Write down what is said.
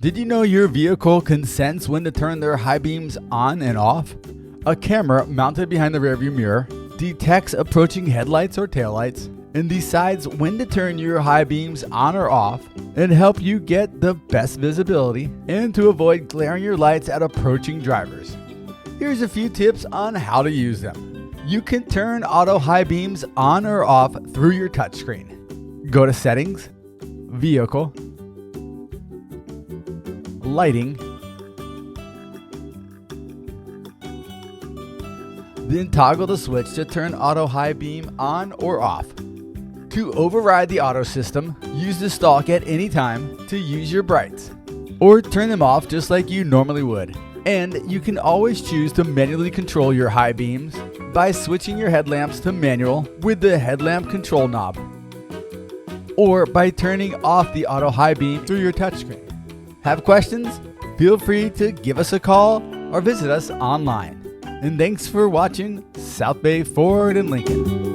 Did you know your vehicle can sense when to turn their high beams on and off? A camera mounted behind the rearview mirror detects approaching headlights or taillights and decides when to turn your high beams on or off and help you get the best visibility and to avoid glaring your lights at approaching drivers. Here's a few tips on how to use them. You can turn auto high beams on or off through your touchscreen. Go to Settings, Vehicle, Lighting, then toggle the switch to turn auto high beam on or off. To override the auto system, use the stalk at any time to use your brights, or turn them off just like you normally would. And you can always choose to manually control your high beams by switching your headlamps to manual with the headlamp control knob, or by turning off the auto high beam through your touchscreen. Have questions? Feel free to give us a call or visit us online. And thanks for watching South Bay Ford and Lincoln.